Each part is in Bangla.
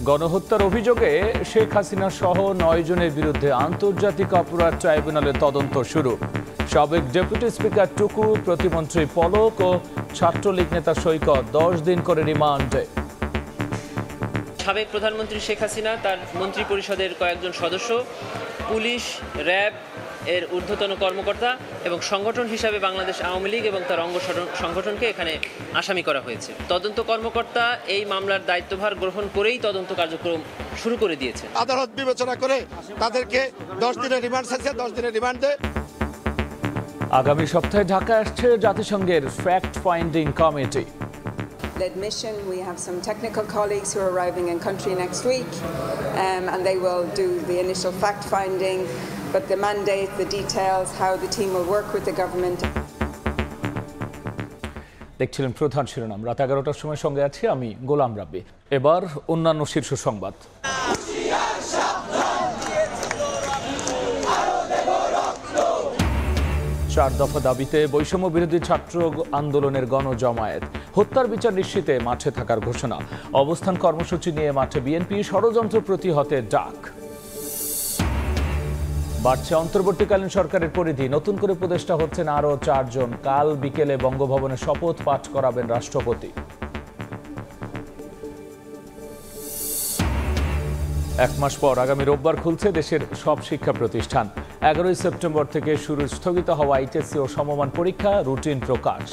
গণহত্যার অভিযোগে শেখ হাসিনা সহ 9 জনের বিরুদ্ধে আন্তর্জাতিক অপরাধ ট্রাইব্যুনালের তদন্ত শুরু। সাবেক ডেপুটি স্পিকার টুকু, প্রতিমন্ত্রী পলক ও ছাত্রলীগ নেতা সৈকত 10 দিন করে রিমান্ডে। সাবেক প্রধানমন্ত্রী শেখ হাসিনা, তার মন্ত্রী পরিষদের কয়েকজন সদস্য, পুলিশ, র্যাব এর ঊর্ধ্বতন কর্মকর্তা এবং সংগঠন হিসাবে বাংলাদেশ আওয়ামী লীগ এবং তার অঙ্গ সংগঠনকে এখানে আসামি করা হয়েছে। তদন্ত কর্মকর্তা এই মামলার দায়িত্বভার গ্রহণ করেই তদন্ত কার্যক্রম শুরু করে দিয়েছে। আদালত বিবেচনা করে তাদেরকে 10 দিনের রিমান্ড চাইছে, 10 দিনের রিমান্ডে। আগামী সপ্তাহে ঢাকায় আসছে জাতিসংঘের fact finding committee. Led mission. We have some technical colleagues who are arriving in country next week, and they will do the initial fact-finding, but the mandate, the details, how the team will work with the government. দেখছিলেন প্রধান শিরোনাম। রাত 11টার সময় সঙ্গে আছি আমি গোলাম রাব্বি। এবার অন্যান্য শীর্ষ সংবাদ। 4 দফা দাবিতে বৈষম্য বিরোধী ছাত্র আন্দোলনের গণজমায়েত। হত্যার বিচার নিশ্চিতে মাঠে থাকার ঘোষণা। অবস্থান কর্মসূচি নিয়ে মাঠে বিএনপি, ষড়যন্ত্র প্রতিহতে ডাক। বাড়ছে অন্তর্বর্তীকালীন সরকারের পরিধি, নতুন করে উপদেষ্টা হচ্ছেন আরও 4 জন। কাল বিকেলে বঙ্গভবনে শপথ পাঠ করাবেন রাষ্ট্রপতি। 1 মাস পর আগামী রোববার খুলছে দেশের সব শিক্ষা প্রতিষ্ঠান। 11 সেপ্টেম্বর থেকে শুরু স্থগিত হওয়া এইচএসসি ও সমমান পরীক্ষা, রুটিন প্রকাশ।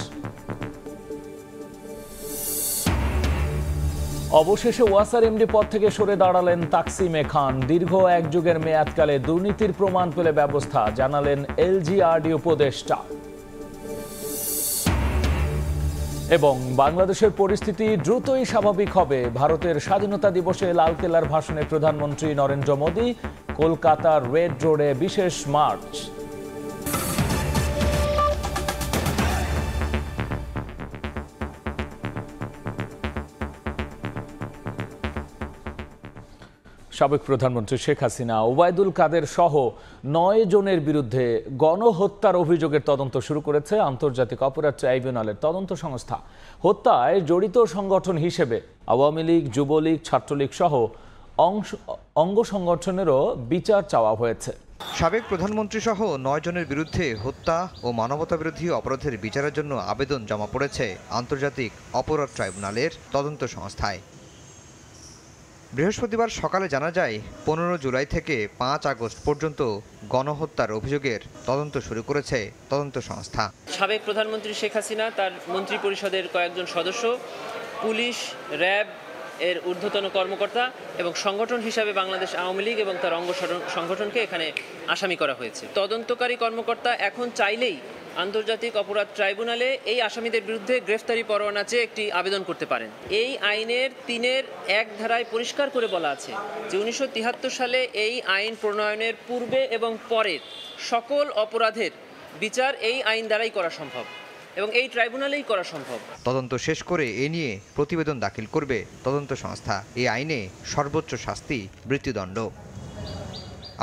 অবশেষে ওয়াসার এমডি পদ থেকে সরে দাঁড়ালেন তাকসিমে খান। দীর্ঘ 1 যুগের মেয়াদকালে দুর্নীতির প্রমাণ পেলে ব্যবস্থা, জানালেন এলজিআরডি উপদেষ্টা। এবং বাংলাদেশের পরিস্থিতি দ্রুতই স্বাভাবিক হবে। ভারতের স্বাধীনতা দিবসে লালকেল্লার ভাষণে প্রধানমন্ত্রী নরেন্দ্র মোদী। কলকাতার রেড রোডে বিশেষ মার্চ। সাবেক প্রধানমন্ত্রী শেখ হাসিনা, ওবায়দুল কাদের সহ 9 জনের বিরুদ্ধে গণহত্যার অভিযোগের তদন্ত শুরু করেছে আন্তর্জাতিক অপরাধ ট্রাইব্যুনালের তদন্ত সংস্থা। হত্যায় জড়িত সংগঠন হিসেবে আওয়ামী লীগ, যুবলীগ, ছাত্রলীগ সহ অঙ্গ সংগঠনেরও বিচার চাওয়া হয়েছে। সাবেক প্রধানমন্ত্রী সহ 9 জনের বিরুদ্ধে হত্যা ও মানবতাবিরোধী অপরাধের বিচারের জন্য আবেদন জমা পড়েছে আন্তর্জাতিক অপরাধ ট্রাইব্যুনালের তদন্ত সংস্থায়। বৃহস্পতিবার সকালে জানা যায় 15 জুলাই থেকে 5 আগস্ট পর্যন্ত গণহত্যার অভিযোগের তদন্ত শুরু করেছে তদন্ত সংস্থা। সাবেক প্রধানমন্ত্রী শেখ হাসিনা, তার মন্ত্রী পরিষদের কয়েকজন সদস্য, পুলিশ, র্যাব এর ঊর্ধ্বতন কর্মকর্তা এবং সংগঠন হিসাবে বাংলাদেশ আওয়ামী লীগ এবং তার অঙ্গ সংগঠনকে এখানে আসামি করা হয়েছে। তদন্তকারী কর্মকর্তা এখন চাইলেই আন্তর্জাতিক অপরাধ ট্রাইব্যুনালে এই আসামিদের বিরুদ্ধে গ্রেফতারি পরোয়ানা চেয়ে একটি আবেদন করতে পারেন। এই আইনের 3-1 ধারায় পরিষ্কার করে বলা আছে যে 1973 সালে এই আইন প্রণয়নের পূর্বে এবং পরের সকল অপরাধের বিচার এই আইন দ্বারাই করা সম্ভব এবং এই ট্রাইব্যুনালেই করা সম্ভব। তদন্ত শেষ করে এ নিয়ে প্রতিবেদন দাখিল করবে তদন্ত সংস্থা। এই আইনে সর্বোচ্চ শাস্তি মৃত্যুদণ্ড।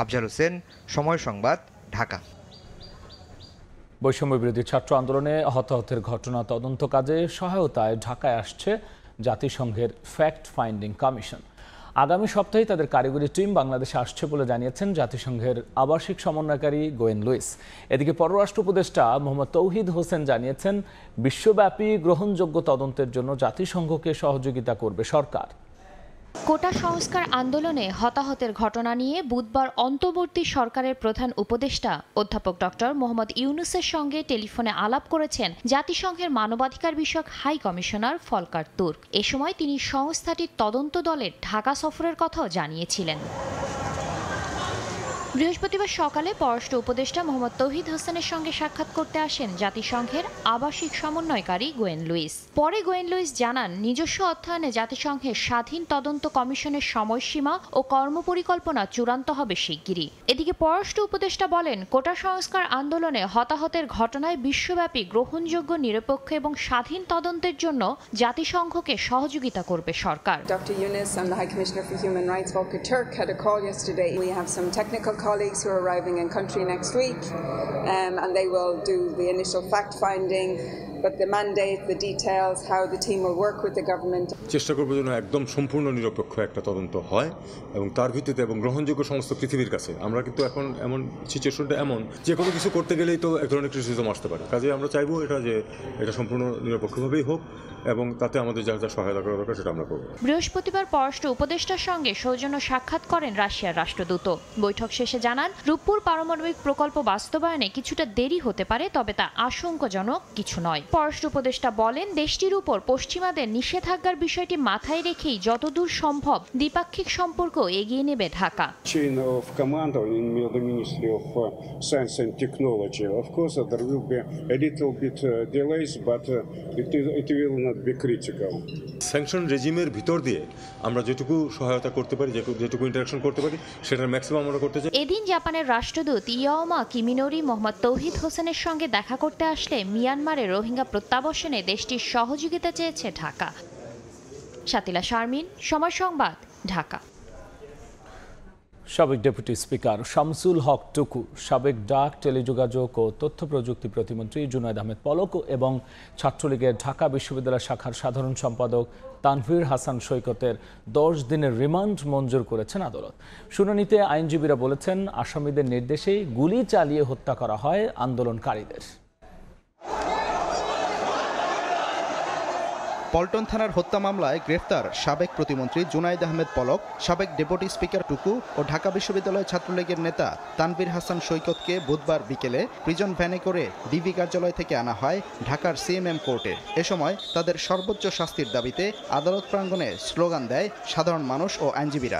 আফজাল হোসেন, সময় সংবাদ, ঢাকা। বৈষম্য বিরোধী ছাত্র আন্দোলনে হতাহতের ঘটনা তদন্ত কাজে সহায়তায় ঢাকায় আসছে জাতিসংঘের ফ্যাক্ট ফাইন্ডিং কমিশন। আগামী সপ্তাহে তাদের কারিগরি টিম বাংলাদেশে আসছে বলে জানিয়েছেন জাতিসংঘের আবাসিক সমন্বয়কারী গোয়েন লুইস। এদিকে পররাষ্ট্র উপদেষ্টা মোহাম্মদ তৌহিদ হোসেন জানিয়েছেন, বিশ্বব্যাপী গ্রহণযোগ্য তদন্তের জন্য জাতিসংঘকে সহযোগিতা করবে সরকার। কোটা সংস্কার আন্দোলনে হতাহতের ঘটনা নিয়ে বুধবার অন্তর্বর্তী সরকারের প্রধান উপদেষ্টা অধ্যাপক ডক্টর মোহাম্মদ ইউনুসের সঙ্গে টেলিফোনে আলাপ করেছেন জাতিসংঘের মানবাধিকার বিষয়ক হাই কমিশনার ফলকার তুর্ক। এ সময় তিনি সংস্থাটির তদন্ত দলের ঢাকা সফরের কথাও জানিয়েছিলেন। বৃহস্পতিবার সকালে পররাষ্ট্র উপদেষ্টা মোহাম্মদ তৌহিদ হোসেনের সঙ্গে সাক্ষাৎ করতে আসেন জাতিসংঘের আবাসিক সমন্বয়কারী গোয়েন লুইস। পরে গোয়েন লুইস জানান, নিজস্ব অধ্যয়নে জাতিসংঘের স্বাধীন তদন্ত কমিশনের সময়সীমা ও কর্মপরিকল্পনা চূড়ান্ত হবে শিগগিরই। এদিকে পররাষ্ট্র উপদেষ্টা বলেন, কোটা সংস্কার আন্দোলনে হতাহতের ঘটনায় বিশ্বব্যাপী গ্রহণযোগ্য, নিরপেক্ষ এবং স্বাধীন তদন্তের জন্য জাতিসংঘকে সহযোগিতা করবে সরকার। Dr. Yunus and the High Commissioner for Human Rights, Volker Turk, had a call yesterday. We have some technical colleagues who are arriving in country next week, and they will do the initial fact-finding, but the mandate, the details, how the team will work with the government. চেষ্টা করবো যেন একদম সম্পূর্ণ নিরপেক্ষ একটা তদন্ত হয় এবং তার ভিত্তিতে এবং গ্রহণযোগ্য সমস্ত পৃথিবীর কাছে। আমরা কিন্তু এখন এমন সিচুয়েশনটা এমন যে কোনো কিছু করতে গেলেই তো এক ধরনের ক্রিটিসিজম আসতে পারে, কাজে আমরা চাইবো এটা সম্পূর্ণ নিরপেক্ষভাবেই হোক এবং তাতে আমাদের যা যা সহায়তা করা দরকার সেটা আমরা করব। বৃহস্পতিবার পররাষ্ট্র উপদেষ্টার সঙ্গে সৌজন্য সাক্ষাৎ করেন রাশিয়ার রাষ্ট্রদূত। বৈঠক শেষে জানান, রূপপুর পারমাণবিক প্রকল্প বাস্তবায়নে কিছুটা দেরি হতে পারে, তবে তা আশঙ্কাজনক কিছু নয়। পররাষ্ট্র উপদেষ্টা বলেন, দেশটির উপর পশ্চিমাদের নিষেধাজ্ঞার বিষয়টি মাথায় রেখেই যতদূর সম্ভব দ্বিপাক্ষিক সম্পর্ক এগিয়ে নেবে Dhaka. Chain of command in the Ministry of Science and Technology. Of course, there will be a little bit delays, but it will not be critical. Sanction রেজিমের ভিতর দিয়ে আমরা যেটুকু সহায়তা করতে পারি, যেটুকু ইন্টারাকশন করতে পারি, সেটার ম্যাক্সিমাম আমরা করতে চাই। এদিন জাপানের রাষ্ট্রদূত ইয়াওমা কিমিনোরি মোহাম্মদ তৌহিদ হোসেনের সঙ্গে দেখা করতে আসলে মিয়ানমারের রোহিঙ্গা প্রত্যাবর্ষণে দেশটির সহযোগিতা চেয়েছে ঢাকা। শাতিলা শারমিন, সময় সংবাদ, ঢাকা। সাবেক ডেপুটি স্পিকার শামসুল হক টুকু, সাবেক ডাক, টেলিযোগাযোগ ও তথ্য প্রযুক্তি প্রতিমন্ত্রী জুনায়েদ আহমেদ পলক এবং ছাত্রলীগের ঢাকা বিশ্ববিদ্যালয় শাখার সাধারণ সম্পাদক তানভীর হাসান সৈকতের 10 দিনের রিমান্ড মঞ্জুর করেছেন আদালত। শুনানিতে আইনজীবীরা বলেছেন, আসামিদের নির্দেশেই গুলি চালিয়ে হত্যা করা হয় আন্দোলনকারীদের। পল্টন থানার হত্যা মামলায় গ্রেফতার সাবেক প্রতিমন্ত্রী জুনায়েদ আহমেদ পলক, সাবেক ডেপুটি স্পিকার টুকু ও ঢাকা বিশ্ববিদ্যালয় ছাত্রলীগের নেতা তানভীর হাসান সৈকতকে বুধবার বিকেলে প্রিজন ভ্যানে করে ডিবি কার্যালয় থেকে আনা হয় ঢাকার সিএমএম কোর্টে। এ সময় তাদের সর্বোচ্চ শাস্তির দাবিতে আদালত প্রাঙ্গণে স্লোগান দেয় সাধারণ মানুষ ও আইনজীবীরা।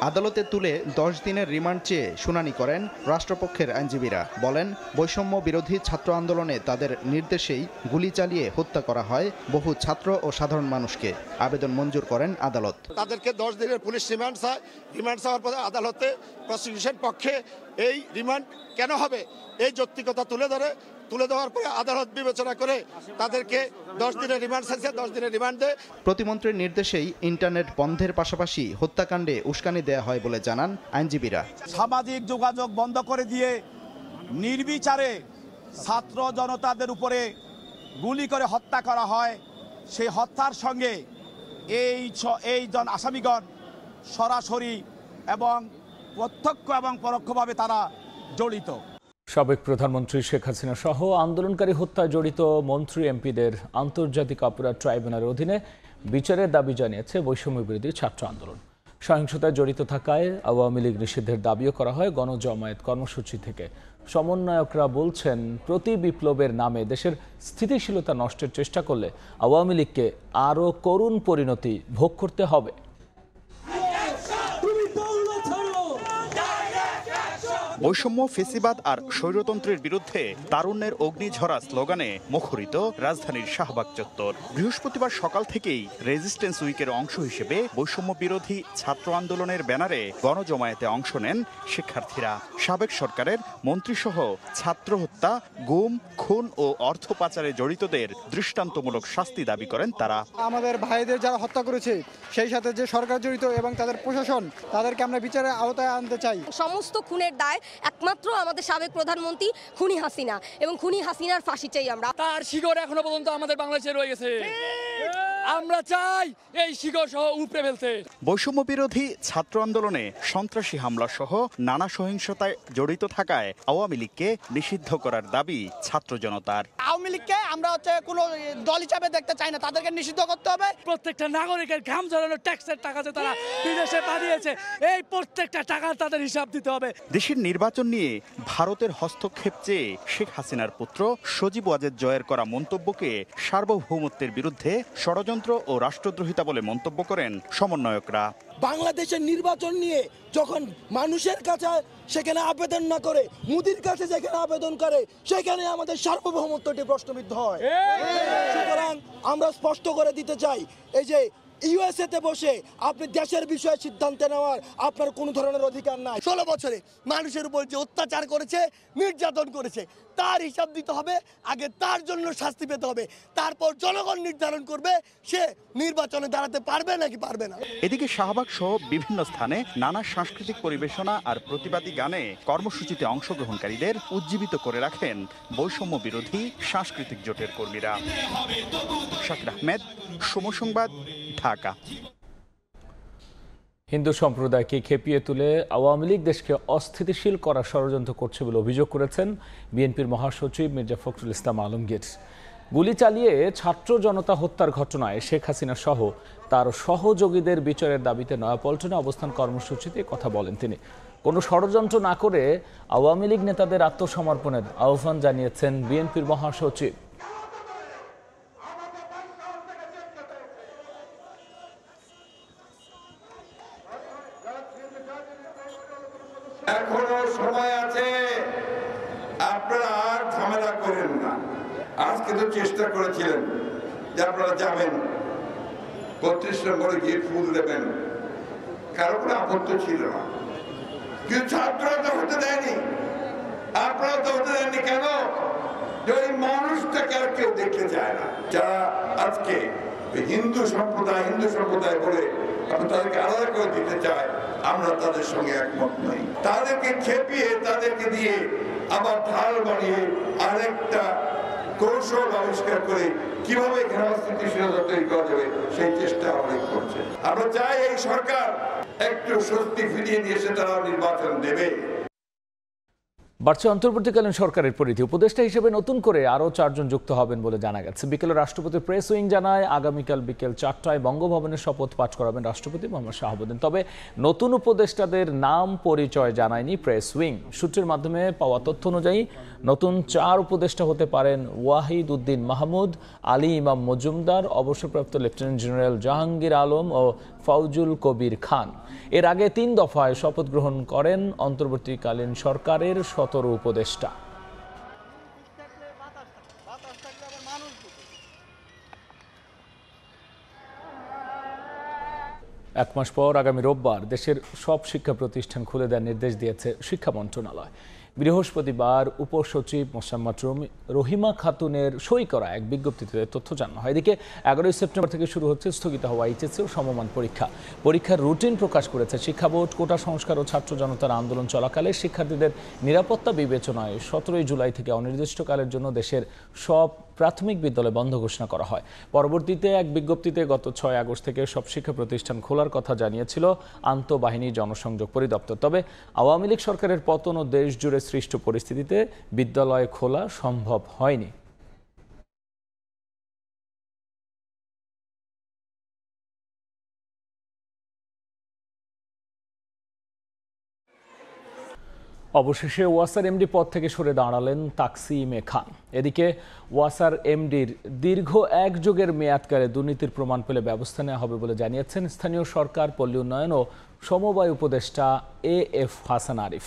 আদালতে তুলে 10 দিনের রিমান্ড চেয়ে শুনানি করেন রাষ্ট্রপক্ষের আইনজীবীরা। বলেন, বৈষম্য বিরোধী ছাত্র আন্দোলনে তাদের নির্দেশেই গুলি চালিয়ে হত্যা করা হয় বহু ছাত্র ও সাধারণ মানুষকে। আবেদন মঞ্জুর করেন আদালত। তাদেরকে 10 দিনের পুলিশ রিমান্ড চায়। রিমান্ড চাওয়ার পরে আদালতে প্রসিকিউশন পক্ষে এই রিমান্ড কেন হবে এই যৌক্তিকতা তুলে দেওয়ার পরে আদালত বিবেচনা করে তাদেরকে 10 দিনের রিমান্ড চাইছে, 10 দিনের রিমান্ড দেয়। প্রতিমন্ত্রীর নির্দেশেই ইন্টারনেট বন্ধের পাশাপাশি হত্যাকাণ্ডে উস্কানি দেয়া হয় বলে জানান আইনজীবীরা। সামাজিক যোগাযোগ বন্ধ করে দিয়ে নির্বিচারে ছাত্র জনতাদের উপরে গুলি করে হত্যা করা হয়। সেই হত্যার সঙ্গে এই আসামিগণ সরাসরি এবং প্রত্যক্ষ এবং পরোক্ষভাবে তারা জড়িত। সাবেক প্রধানমন্ত্রী শেখ হাসিনা সহ আন্দোলনকারী হত্যায় জড়িত মন্ত্রী এমপিদের আন্তর্জাতিক অপরাধ ট্রাইব্যুনালের অধীনে বিচারের দাবি জানিয়েছে বৈষম্য বিরোধী ছাত্র আন্দোলন। সহিংসতায় জড়িত থাকায় আওয়ামী লীগ নিষিদ্ধের দাবিও করা হয় গণজমায়েত কর্মসূচি থেকে। সমন্বয়করা বলছেন, প্রতি বিপ্লবের নামে দেশের স্থিতিশীলতা নষ্টের চেষ্টা করলে আওয়ামী লীগকে আরও করুণ পরিণতি ভোগ করতে হবে। বৈষম্য, ফেসিবাদ আর স্বৈরতন্ত্রের বিরুদ্ধে তারুণ্যের অগ্নিঝরা স্লোগানে মুখরিত রাজধানীর শাহবাগ চত্বর। বৃহস্পতিবার সকাল থেকেই রেজিস্ট্যান্স উইকের অংশ হিসেবে বৈষম্য বিরোধী ছাত্র আন্দোলনের ব্যানারে গণজমায়েতে অংশ নেন শিক্ষার্থীরা। সাবেক সরকারের মন্ত্রীসহ ছাত্র হত্যা, গুম, খুন ও অর্থ পাচারে জড়িতদের দৃষ্টান্তমূলক শাস্তি দাবি করেন তারা। আমাদের ভাইদের যারা হত্যা করেছে, সেই সাথে যে সরকার জড়িত এবং তাদের প্রশাসন, তাদেরকে আমরা বিচারের আওতায় আনতে চাই। সমস্ত খুনের দায় একমাত্র আমাদের সাবেক প্রধানমন্ত্রী খুনি হাসিনা, এবং খুনি হাসিনার ফাঁসি চাই আমরা। তার শিকড় এখনো পর্যন্ত আমাদের বাংলাদেশে রয়ে গেছে, আমরা চাই এই শিকড় সহ উপড়ে ফেলতে। বৈষম্য বিরোধী ছাত্র আন্দোলনে সন্ত্রাসী হামলা সহ নানা সহিংসতায় জড়িত থাকায় আওয়ামী লীগকে নিষিদ্ধ করার দাবি ছাত্র জনতার। আওয়ামী লীগকে আমরা কোনো দল হিসাবে দেখতে চাই না, তাদেরকে নিষিদ্ধ করতে হবে। প্রত্যেকটা নাগরিকের ঘাম ঝরানো ট্যাক্সের টাকা যে তারা বিদেশে পাঠিয়েছে, এই প্রত্যেকটা টাকা তাদের হিসাব দিতে হবে। দেশের নির্বাচন নিয়ে ভারতের হস্তক্ষেপ চেয়ে শেখ হাসিনার পুত্র সজীব ওয়াজেদ জয়ের করা মন্তব্যকে সার্বভৌমত্বের বিরুদ্ধে ষড়যন্ত্র ও রাষ্ট্রদ্রোহিতা বলে মন্তব্য করেন সমন্বয়করা। বাংলাদেশের নির্বাচন নিয়ে যখন মানুষের কাছে সেখানে আবেদন না করে মোদির কাছে যেখানে আবেদন করে, সেখানে আমাদের সার্বভৌমত্বটি প্রশ্নবিদ্ধ হয়। সুতরাং আমরা স্পষ্ট করে দিতে চাই, এই যে ইউএসএতে বসে আপনি দেশের বিষয়ে সিদ্ধান্ত নেওয়ার আপনার কোনো ধরনের অধিকার নাই। 16 বছরে মানুষের উপর যে অত্যাচার করেছে, নির্যাতন করেছে, তার হিসাব দিতে হবে। আগে তার জন্য শাস্তি পেতে হবে, তারপর জনগণ নির্ধারণ করবে সে নির্বাচনে দাঁড়াতে পারবে নাকি পারবে না। এদিকে শাহবাগ সহ বিভিন্ন স্থানে নানা সাংস্কৃতিক পরিবেশনা আর প্রতিবাদী গানে কর্মসূচিতে অংশগ্রহণকারীদের উজ্জীবিত করে রাখেন বৈষম্য বিরোধী সাংস্কৃতিক জোটের কর্মীরা। শাকির আহমেদ, সময় সংবাদ, ঢাকা। হিন্দু সম্প্রদায়কে খেপিয়ে তুলে আওয়ামী লীগ দেশকে অস্থিতিশীল করার ষড়যন্ত্র করছে বলে অভিযোগ করেছেন বিএনপির মহাসচিব মির্জা ফখরুল ইসলাম আলমগীর। গুলি চালিয়ে ছাত্র জনতা হত্যার ঘটনায় শেখ হাসিনা সহ তার সহযোগীদের বিচারের দাবিতে নয়াপল্টনে অবস্থান কর্মসূচিতে কথা বলেন তিনি। কোনো ষড়যন্ত্র না করে আওয়ামী লীগ নেতাদের আত্মসমর্পণের আহ্বান জানিয়েছেন বিএনপির মহাসচিব। এখনো সময় আছে, আপনারা আর ঝামেলা করেন না। আজকে তো চেষ্টা করেছিলেন যে আপনারা যাবেন 32 নম্বরে গিয়ে ফুল দেবেন, কারো কোনো আপত্তি ছিল না, কিন্তু ছাত্ররা তো হতে দেয়নি, আপনারা তো হতে দেননি। কেন? যে ওই মানুষটাকে আর কেউ দেখতে চায় না। যারা আজকে হিন্দু সম্প্রদায় বলে আপনি তাদেরকে আলাদা করে দিতে চায়, আমরা তাদের সঙ্গে একমত নই। তাদেরকে খেপিয়ে, তাদেরকে দিয়ে আবার ঢাল বানিয়ে আরেকটা কৌশল আবিষ্কার করে কিভাবে এখানে অস্থিতিশীলতা তৈরি করা যাবে সেই চেষ্টা অনেক করছে। আমরা চাই এই সরকার একটু স্বস্তি ফিরিয়ে নিয়ে এসে তারা নির্বাচন দেবে। বাড়ছে অন্তর্বর্তীকালীন সরকারের পরিধি। উপদেষ্টা হিসেবে নতুন করে আরও 4 জন যুক্ত হবেন বলে জানা গেছে। বিকেলে রাষ্ট্রপতির প্রেস উইং জানায় আগামীকাল বিকেল 4টায় বঙ্গভবনের শপথ পাঠ করাবেন রাষ্ট্রপতি মোহাম্মদ শাহাবুদ্দিন। তবে নতুন উপদেষ্টাদের নাম পরিচয় জানায়নি প্রেস উইং। সূত্রের মাধ্যমে পাওয়া তথ্য অনুযায়ী নতুন 4 উপদেষ্টা হতে পারেন ওয়াহিদ উদ্দিন মাহমুদ, আলী ইমাম মজুমদার, অবসরপ্রাপ্ত লেফটেন্যান্ট জেনারেল জাহাঙ্গীর আলম ও ফৌজুল কবির খান। এর আগে 3 দফায় শপথ গ্রহণ করেন অন্তর্বর্তীকালীন সরকারের 17 উপদেষ্টা। এক মাস পর আগামী রোববার দেশের সব শিক্ষা প্রতিষ্ঠান খুলে দেওয়ার নির্দেশ দিয়েছে শিক্ষা মন্ত্রণালয়। বৃহস্পতিবার উপসচিব মোসাম্মদ রহিমা খাতুনের সই করা এক বিজ্ঞপ্তিতে তথ্য জানানো হয়। এদিকে 11 সেপ্টেম্বর থেকে শুরু হচ্ছে স্থগিত হওয়া এইচএসসি ও সমমান পরীক্ষা। পরীক্ষার রুটিন প্রকাশ করেছে শিক্ষা বোর্ড। কোটা সংস্কার ও ছাত্র জনতার আন্দোলন চলাকালে শিক্ষার্থীদের নিরাপত্তা বিবেচনায় 17 জুলাই থেকে অনির্দিষ্টকালের জন্য দেশের সব প্রাথমিক বিদ্যালয় বন্ধ ঘোষণা করা হয়। পরবর্তীতে এক বিজ্ঞপ্তিতে গত 6 আগস্ট থেকে সব শিক্ষা প্রতিষ্ঠান খোলার কথা জানিয়েছিল আন্তঃবাহিনী জনসংযোগ পরিদপ্তর। তবে আওয়ামী লীগ সরকারের পতন ও দেশ জুড়ে সৃষ্ট পরিস্থিতিতে বিদ্যালয় খোলা সম্ভব হয়নি। অবশেষে ওয়াসার এমডি পদ থেকে সরে দাঁড়ালেন তাকসিমে খান। এদিকে ওয়াসার এমডির দীর্ঘ 1 যুগের মেয়াদকালে দুর্নীতির প্রমাণ পেলে ব্যবস্থা নেওয়া হবে বলে জানিয়েছেন স্থানীয় সরকার, পল্লী উন্নয়ন ও সমবায় উপদেষ্টা এএফ হাসান আরিফ।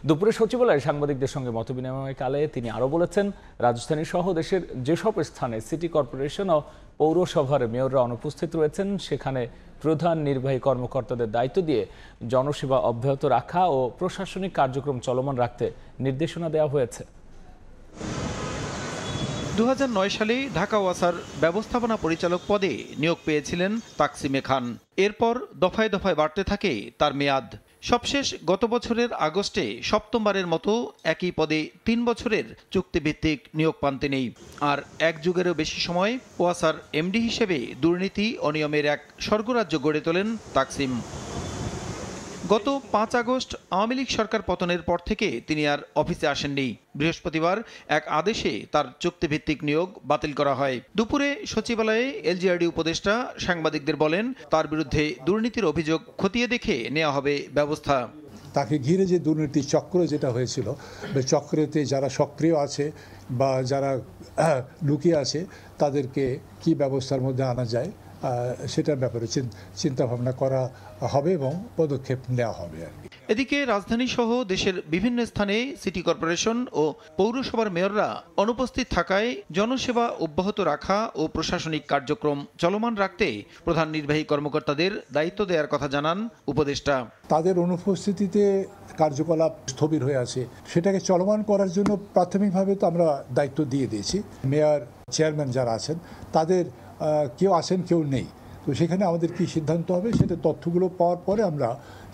দুপুরে সচিবালয়ে সাংবাদিকদের সঙ্গে মতবিনিময়কালে তিনি আরও বলেছেন, রাজধানী সহ দেশের যেসব স্থানে সিটি কর্পোরেশন ও পৌরসভার মেয়ররা অনুপস্থিত রয়েছেন সেখানে প্রধান নির্বাহী কর্মকর্তাদের দায়িত্ব দিয়ে জনসেবা অব্যাহত রাখা ও প্রশাসনিক কার্যক্রম চলমান রাখতে নির্দেশনা দেওয়া হয়েছে। 2009 সালে ঢাকা ওয়াসার ব্যবস্থাপনা পরিচালক পদে নিয়োগ পেয়েছিলেন তাকসিমে খান। এরপর দফায় দফায় বাড়তে থাকে তার মেয়াদ। সবশেষ গত বছরের আগস্টে 7মবারের মতো একই পদে 3 বছরের চুক্তিভিত্তিক নিয়োগ পান তিনি। আর 1 যুগেরও বেশি সময় ওয়াসার এমডি হিসেবে দুর্নীতি অনিয়মের এক স্বর্গরাজ্য গড়ে তোলেন তাকসিম। গত 5 আগস্ট আওয়ামী লীগ সরকার পতনের পর থেকে তিনি আর অফিসে আসেননি। বৃহস্পতিবার এক আদেশে তার চুক্তিভিত্তিক নিয়োগ বাতিল করা হয়। দুপুরে সচিবালয়ে এলজিআরডি উপদেষ্টা সাংবাদিকদের বলেন, তার বিরুদ্ধে দুর্নীতির অভিযোগ খতিয়ে দেখে নেওয়া হবে ব্যবস্থা। তাকে ঘিরে যে দুর্নীতি চক্র যেটা হয়েছিল, চক্রেতে যারা সক্রিয় আছে বা যারা লুকিয়ে আছে তাদেরকে কি ব্যবস্থার মধ্যে আনা যায় সেটার ব্যাপারে চিন্তা ভাবনা করা হবে এবং পদক্ষেপ নেওয়া হবে আর কি। এদিকে রাজধানী সহ দেশের বিভিন্ন স্থানে সিটি কর্পোরেশন ও পৌরসভার মেয়ররা অনুপস্থিত থাকায় জনসেবা অব্যাহত রাখা ও প্রশাসনিক কার্যক্রম চলমান রাখতে প্রধান নির্বাহী কর্মকর্তাদের দায়িত্ব দেওয়ার কথা জানান উপদেষ্টা। তাদের অনুপস্থিতিতে কার্যকলাপ স্থবির হয়ে আছে, সেটাকে চলমান করার জন্য প্রাথমিকভাবে তো আমরা দায়িত্ব দিয়ে দিয়েছি। মেয়র, চেয়ারম্যান যারা আছেন তাদের কেউ আছেন কেউ নেই, তো সেখানে আমাদের কি সিদ্ধান্ত হবে সেটা তথ্যগুলো পাওয়ার পরে আমরা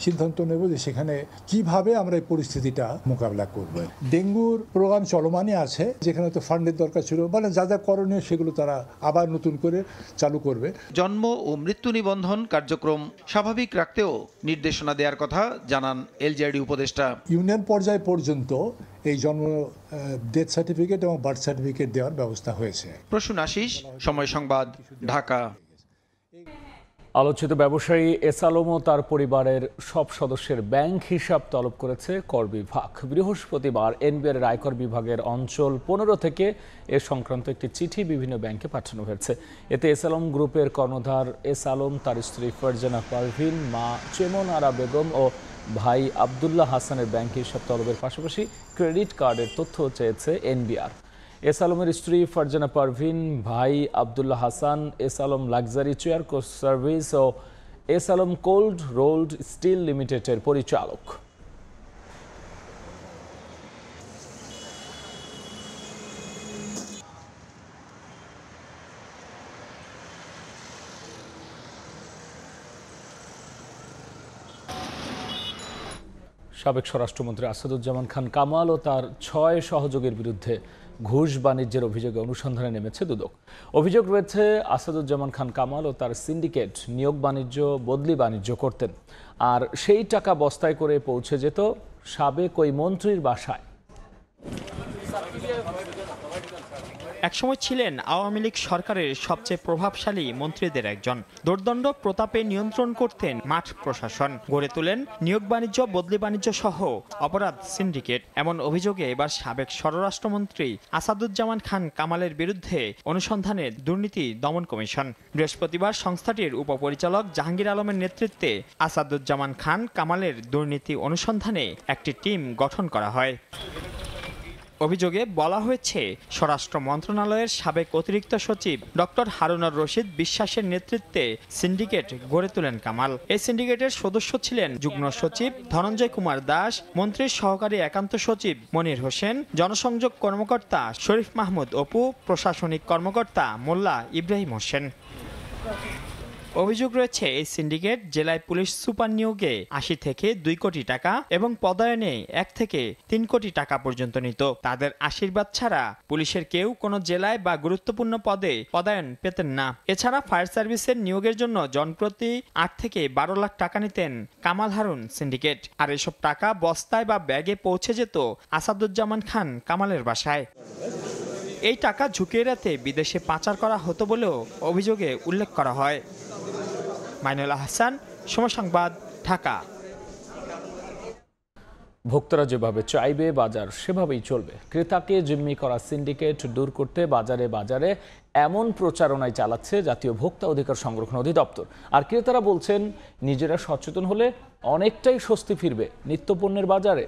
সিদ্ধান্ত নেব যে সেখানে কিভাবে আমরা এই পরিস্থিতিটা মোকাবিলা করব। ডেঙ্গুর প্রোগ্রাম চলমানই আছে, যেখানে তো ফান্ডের দরকার ছিল, মানে যা যা করণীয় সেগুলো তারা আবার নতুন করে চালু করবে। জন্ম ও মৃত্যু নিবন্ধন কার্যক্রম স্বাভাবিক রাখতেও নির্দেশনা দেওয়ার কথা জানান এলজিআইডি উপদেষ্টা। ইউনিয়ন পর্যায় পর্যন্ত এই জন্ম ডেথ সার্টিফিকেট এবং বার্থ সার্টিফিকেট দেওয়ার ব্যবস্থা হয়েছে। প্রসূন আশিস, সময় সংবাদ, ঢাকা। আলোচিত ব্যবসায়ী এস আলম ও তার পরিবারের সব সদস্যের ব্যাংক হিসাব তলব করেছে কর বিভাগ। বৃহস্পতিবার এনবিআর আয়কর বিভাগের অঞ্চল 15 থেকে এ সংক্রান্ত একটি চিঠি বিভিন্ন ব্যাংকে পাঠানো হয়েছে। এতে এস আলম গ্রুপের কর্ণধার এস আলম, তার স্ত্রী ফারজানা পারভিন, মা চেমন আরা বেগম ও ভাই আবদুল্লাহ হাসানের ব্যাংক হিসাব তলবের পাশাপাশি ক্রেডিট কার্ডের তথ্য চেয়েছে এনবিআর। এস আলমের স্ত্রী ফারজানা পারভিন, ভাই Abdullah Hasan S Alam luxury chair service ও S Alam cold rolled steel লিমিটেডের পরিচালক। সাবেক স্বরাষ্ট্রমন্ত্রী আসাদুজ্জামান খান কামাল ও তার 6 সহযোগীর বিরুদ্ধে ঘুষ বাণিজ্যের অভিযোগে অনুসন্ধানে নেমেছে দুদক। অভিযোগ রয়েছে আসাদুজ্জামান খান কামাল ও তার সিন্ডিকেট নিয়োগ বাণিজ্য, বদলি বাণিজ্য করতেন, আর সেই টাকা বস্তায় করে পৌঁছে যেত সাবেক ওই মন্ত্রীর বাসায়। একসময় ছিলেন আওয়ামী লীগ সরকারের সবচেয়ে প্রভাবশালী মন্ত্রীদের একজন। দোর্দণ্ড প্রতাপে নিয়ন্ত্রণ করতেন মাঠ প্রশাসন, গড়ে তোলেন নিয়োগ বাণিজ্য, বদলি বাণিজ্য সহ অপরাধ সিন্ডিকেট। এমন অভিযোগে এবার সাবেক স্বরাষ্ট্রমন্ত্রী আসাদুজ্জামান খান কামালের বিরুদ্ধে অনুসন্ধানে দুর্নীতি দমন কমিশন। বৃহস্পতিবার সংস্থাটির উপপরিচালক জাহাঙ্গীর আলমের নেতৃত্বে আসাদুজ্জামান খান কামালের দুর্নীতি অনুসন্ধানে একটি টিম গঠন করা হয়। অভিযোগে বলা হয়েছে, স্বরাষ্ট্র মন্ত্রণালয়ের সাবেক অতিরিক্ত সচিব ডক্টর হারুনুর রশিদ বিশ্বাসের নেতৃত্বে সিন্ডিকেট গড়ে তোলেন কামাল। এই সিন্ডিকেটের সদস্য ছিলেন যুগ্ম সচিব ধনঞ্জয় কুমার দাস, মন্ত্রীর সহকারী একান্ত সচিব মনির হোসেন, জনসংযোগ কর্মকর্তা শরীফ মাহমুদ অপু, প্রশাসনিক কর্মকর্তা মোল্লা ইব্রাহিম হোসেন। অভিযোগ রয়েছে, এই সিন্ডিকেট জেলায় পুলিশ সুপার নিয়োগে 80 থেকে 2 কোটি টাকা এবং পদায়নে 1 থেকে 3 কোটি টাকা পর্যন্ত নিত। তাদের আশীর্বাদ ছাড়া পুলিশের কেউ কোনো জেলায় বা গুরুত্বপূর্ণ পদে পদায়ন পেতেন না। এছাড়া ফায়ার সার্ভিসের নিয়োগের জন্য জনপ্রতি 8 থেকে 12 লাখ টাকা নিতেন কামাল হারুন সিন্ডিকেট, আর এসব টাকা বস্তায় বা ব্যাগে পৌঁছে যেত আসাদুজ্জামান খান কামালের বাসায়। এই টাকা ঝুঁকি এড়াতে বিদেশে পাচার করা হতো বলেও অভিযোগে উল্লেখ করা হয়। মাইনুল আহসান, সময় সংবাদ, ঢাকা। ভোক্তারা যেভাবে চাইবে বাজার সেভাবেই চলবে। ক্রেতাকে জিম্মি করা সিন্ডিকেট দূর করতে বাজারে বাজারে এমন প্রচারণায় চালাচ্ছে জাতীয় ভোক্তা অধিকার সংরক্ষণ অধিদপ্তর। আর ক্রেতারা বলছেন, নিজেরা সচেতন হলে অনেকটাই স্বস্তি ফিরবে নিত্যপণ্যের বাজারে।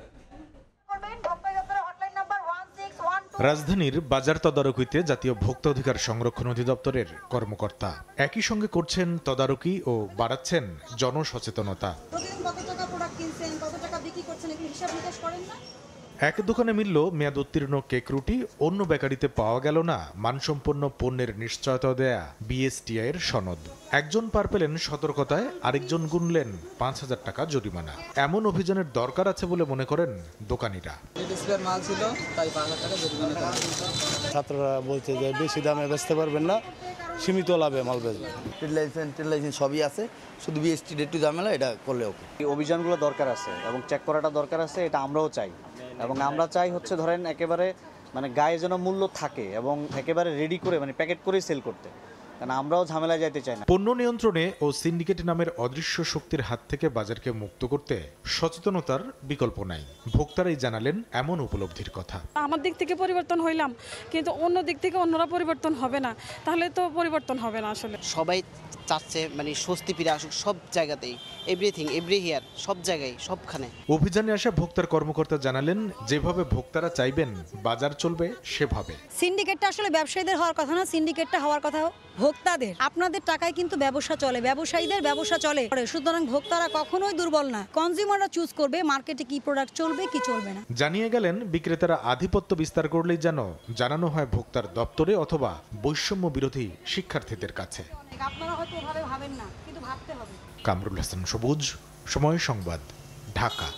রাজধানীর বাজার তদারকিতে জাতীয় ভোক্তা অধিকার সংরক্ষণ অধিদপ্তরের কর্মকর্তা একই সঙ্গে করছেন তদারকি ও বাড়াচ্ছেন জনসচেতনতা। এক দোকানে মিলল মেয়াদ উত্তীর্ণ কেক রুটি, অন্য বেকারিতে পাওয়া গেল না মানসম্পন্ন পণ্যের নিশ্চয়তা দেয়া বিএসটিআই এর সনদ। একজন পার পেলেন সতর্কতায়, আরেকজন গুনলেন 5,000 টাকা জরিমানা। এমন অভিযানের দরকার আছে বলে মনে করেন দোকানিরা। ছাত্ররা বলছে যে বেশি দামে বেচতে পারবেন না, সীমিত লাভে মাল বেচবেন। লাইসেন্স সবই আছে, শুধু বিএসটি একটু ঝামেলা, এটা করলে ওকে। এই অভিযানগুলো দরকার আছে এবং চেক করাটা দরকার আছে, এটা আমরাও চাই। এবং আমরা চাই হচ্ছে ধরেন একেবারে মানে গায়ে যেন মূল্য থাকে এবং একেবারে রেডি করে মানে প্যাকেট করেই সেল করতে। কারণ আমরাও ঝামেলায় যেতে চাই না। পণ্য নিয়ন্ত্রণে ও সিন্ডিকেট নামের অদৃশ্য শক্তির হাত থেকে বাজারকে মুক্ত করতে সচেতনতার বিকল্প নাই। ভোক্তারাই জানালেন এমন উপলব্ধির কথা। আমার দিক থেকে পরিবর্তন হইলাম, কিন্তু অন্য দিক থেকে অন্যরা পরিবর্তন হবে না, তাহলে তো পরিবর্তন হবে না। আসলে সবাই চাচ্ছে মানে স্বস্তি ফিরে আসুক সব জায়গাতেই, এভরিথিং এভরি হিয়ার, সব জায়গায় সবখানে। অভিযানে আসা ভোক্তার কর্মকর্তা জানালেন, যেভাবে ভোক্তারা চাইবেন বাজার চলবে সেভাবে। সিন্ডিকেটটা আসলে ব্যবসায়ীদের হওয়ার কথা না, সিন্ডিকেটটা হওয়ার কথা ভোক্তাদের। আপনাদের টাকায় কিন্তু ব্যবসা চলে, ব্যবসায়ীদের ব্যবসা চলে। সুতরাং ভোক্তারা কখনোই দুর্বল না, কনজিউমাররা চুজ করবে মার্কেটে কি প্রোডাক্ট চলবে কি চলবে না। জানিয়ে গেলেন, বিক্রেতারা আধিপত্য বিস্তার করলেই যেন জানানো হয় ভোক্তার দপ্তরে অথবা বৈষম্য বিরোধী শিক্ষার্থীদের কাছে। আপনারা হয়তো ওভাবে ভাবেন না, কিন্তু ভাবতে হবে। কামরুল হাসান সবুজ, সময় সংবাদ, ঢাকা।